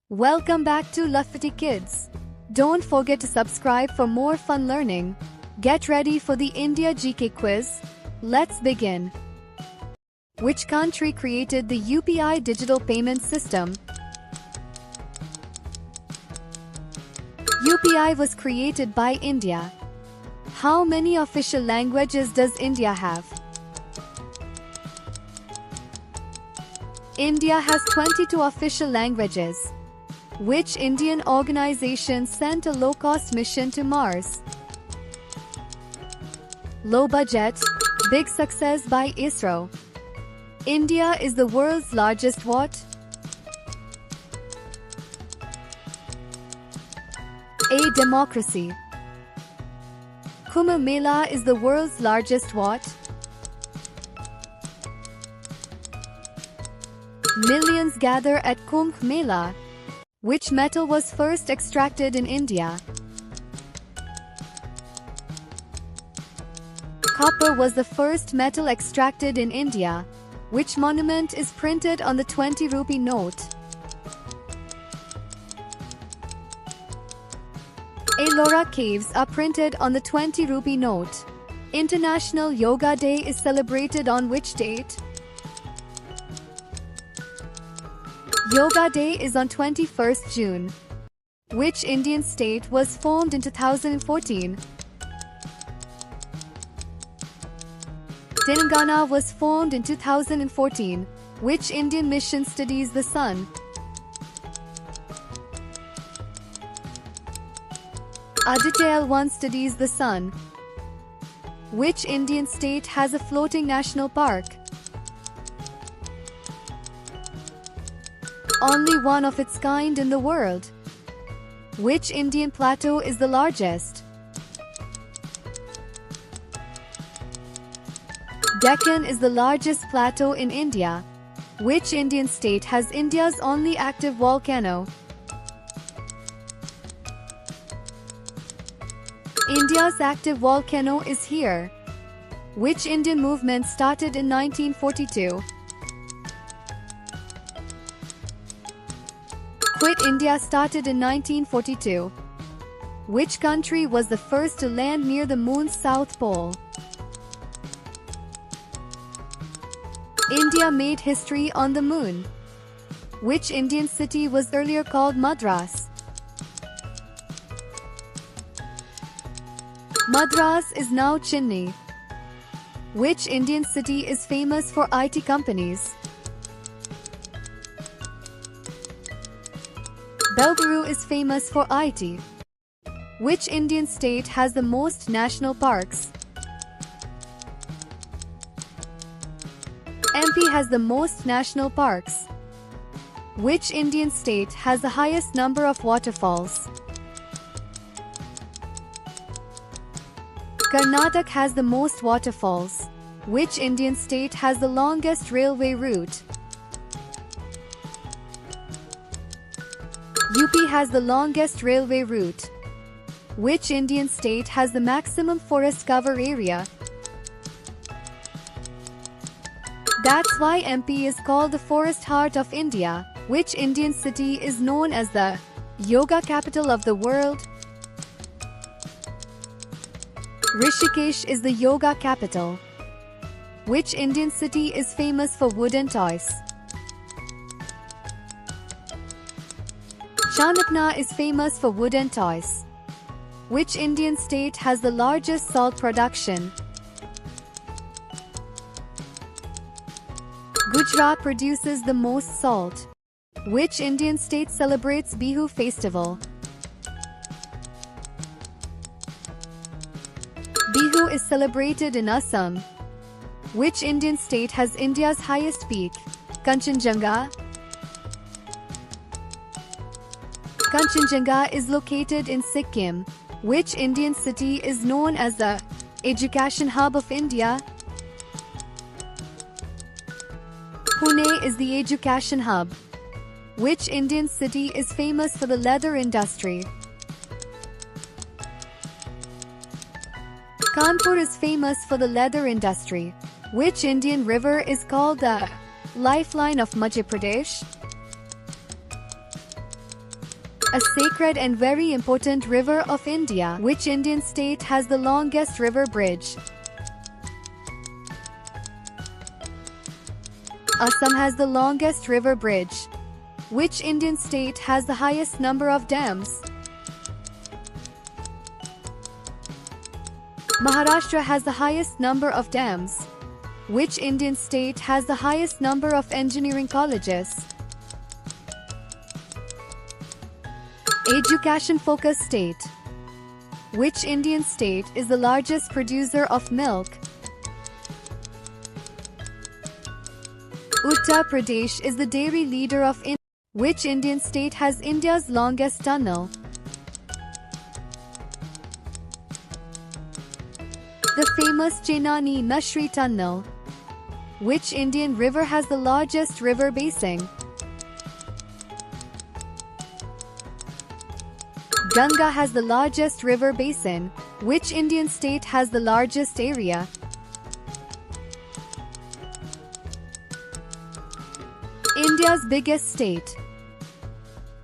Welcome back to Lakhpati Kids. Don't forget to subscribe for more fun learning. Get ready for the India GK quiz. Let's begin. Which country created the UPI digital payment system? UPI was created by India. How many official languages does India have? India has 22 official languages. Which Indian organization sent a low-cost mission to Mars? Low budget, big success by ISRO. India is the world's largest what? A democracy. Kumbh Mela is the world's largest what? Millions gather at Kumbh Mela. Which metal was first extracted in India? Copper was the first metal extracted in India. Which monument is printed on the 20 rupee note? Ellora caves are printed on the 20 rupee note. International Yoga Day is celebrated on which date? Yoga Day is on 21st June. Which Indian state was formed in 2014? Telangana was formed in 2014. Which Indian mission studies the sun? Aditya L1 studies the sun. Which Indian state has a floating national park? Only one of its kind in the world. Which Indian plateau is the largest? Deccan is the largest plateau in India. Which Indian state has India's only active volcano? India's active volcano is here. Which Indian movement started in 1942? Quit India started in 1942. Which country was the first to land near the moon's south pole? India made history on the moon. Which Indian city was earlier called Madras? Madras is now Chennai. Which Indian city is famous for IT companies? Bengaluru is famous for IT. Which Indian state has the most national parks? MP has the most national parks. Which Indian state has the highest number of waterfalls? Karnataka has the most waterfalls. Which Indian state has the longest railway route? UP has the longest railway route. Which Indian state has the maximum forest cover area? That's why MP is called the forest heart of India. Which Indian city is known as the yoga capital of the world? Rishikesh is the yoga capital. Which Indian city is famous for wooden toys? Chanakya is famous for wooden toys. Which Indian state has the largest salt production? Gujarat produces the most salt. Which Indian state celebrates Bihu festival? Bihu is celebrated in Assam. Which Indian state has India's highest peak? Kanchenjunga. Kanchenjunga is located in Sikkim. Which Indian city is known as the education hub of India? Pune is the education hub. Which Indian city is famous for the leather industry? Kanpur is famous for the leather industry. Which Indian river is called the lifeline of Madhya Pradesh? A sacred and very important river of India. Which Indian state has the longest river bridge? Assam has the longest river bridge. Which Indian state has the highest number of dams? Maharashtra has the highest number of dams. Which Indian state has the highest number of engineering colleges? Education-focused state. Which Indian state is the largest producer of milk? Uttar Pradesh is the dairy leader of India. Which Indian state has India's longest tunnel? The famous Chenani Nashri Tunnel. Which Indian river has the largest river basin? Ganga has the largest river basin. Which Indian state has the largest area? India's biggest state.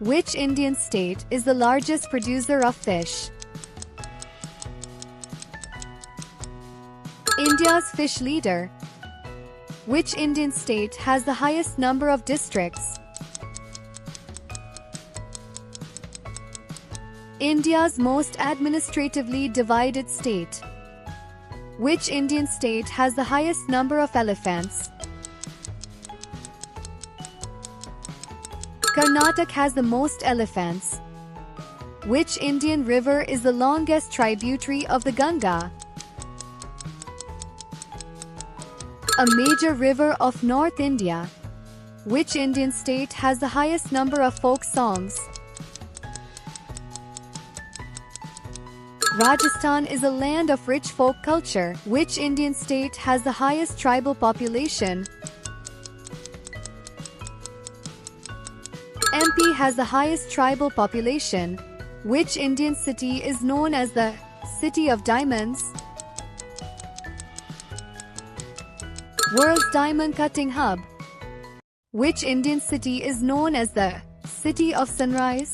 Which Indian state is the largest producer of fish? India's fish leader. Which Indian state has the highest number of districts? India's most administratively divided state. Which Indian state has the highest number of elephants? Karnataka has the most elephants. Which Indian river is the longest tributary of the Ganga? A major river of North India. Which Indian state has the highest number of folk songs? Rajasthan is a land of rich folk culture. Which Indian state has the highest tribal population? MP has the highest tribal population. Which Indian city is known as the City of Diamonds? World's diamond cutting hub. Which Indian city is known as the City of Sunrise?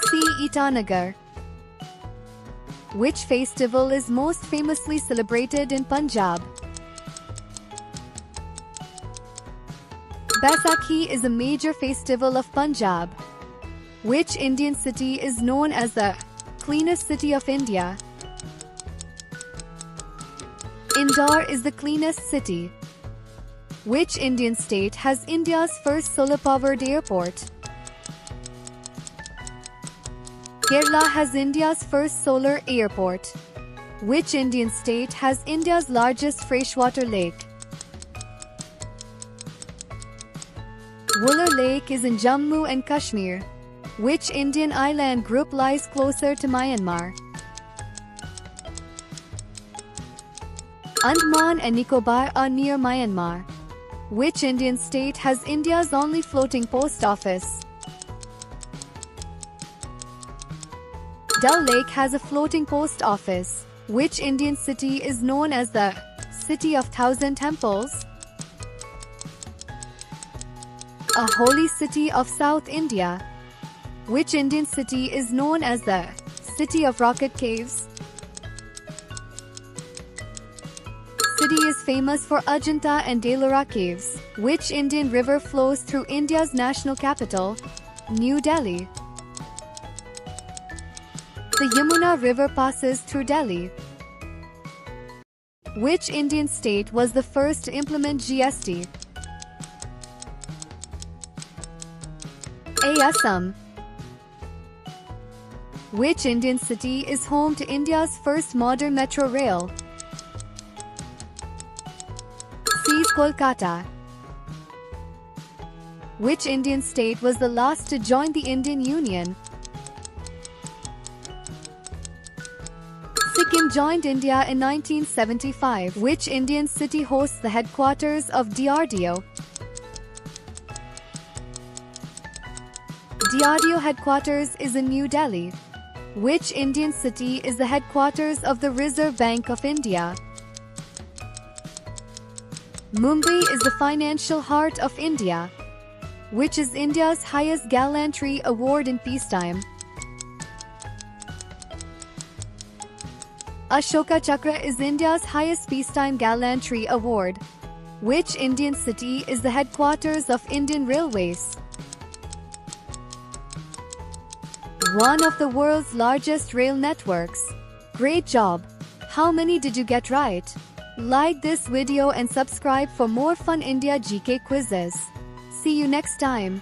C. Itanagar. Which festival is most famously celebrated in Punjab? Baisakhi is a major festival of Punjab. Which Indian city is known as the cleanest city of India? Indore is the cleanest city. Which Indian state has India's first solar-powered airport? Kerala has India's first solar airport. Which Indian state has India's largest freshwater lake? Wular Lake is in Jammu and Kashmir. Which Indian island group lies closer to Myanmar? Andaman and Nicobar are near Myanmar. Which Indian state has India's only floating post office? Dal Lake has a floating post office. Which Indian city is known as the City of Thousand Temples? A holy city of South India. Which Indian city is known as the City of Rocket Caves? City is famous for Ajanta and Ellora caves. Which Indian river flows through India's national capital, New Delhi? The Yamuna River passes through Delhi. Which Indian state was the first to implement GST? A. Assam. Which Indian city is home to India's first modern metro rail? C. Kolkata. Which Indian state was the last to join the Indian Union? Sikkim joined India in 1975. Which Indian city hosts the headquarters of DRDO? DRDO headquarters is in New Delhi. Which Indian city is the headquarters of the Reserve Bank of India? Mumbai is the financial heart of India. Which is India's highest gallantry award in peacetime? Ashoka Chakra is India's highest peacetime gallantry award. Which Indian city is the headquarters of Indian Railways? One of the world's largest rail networks. Great job! How many did you get right? Like this video and subscribe for more fun India GK quizzes. See you next time.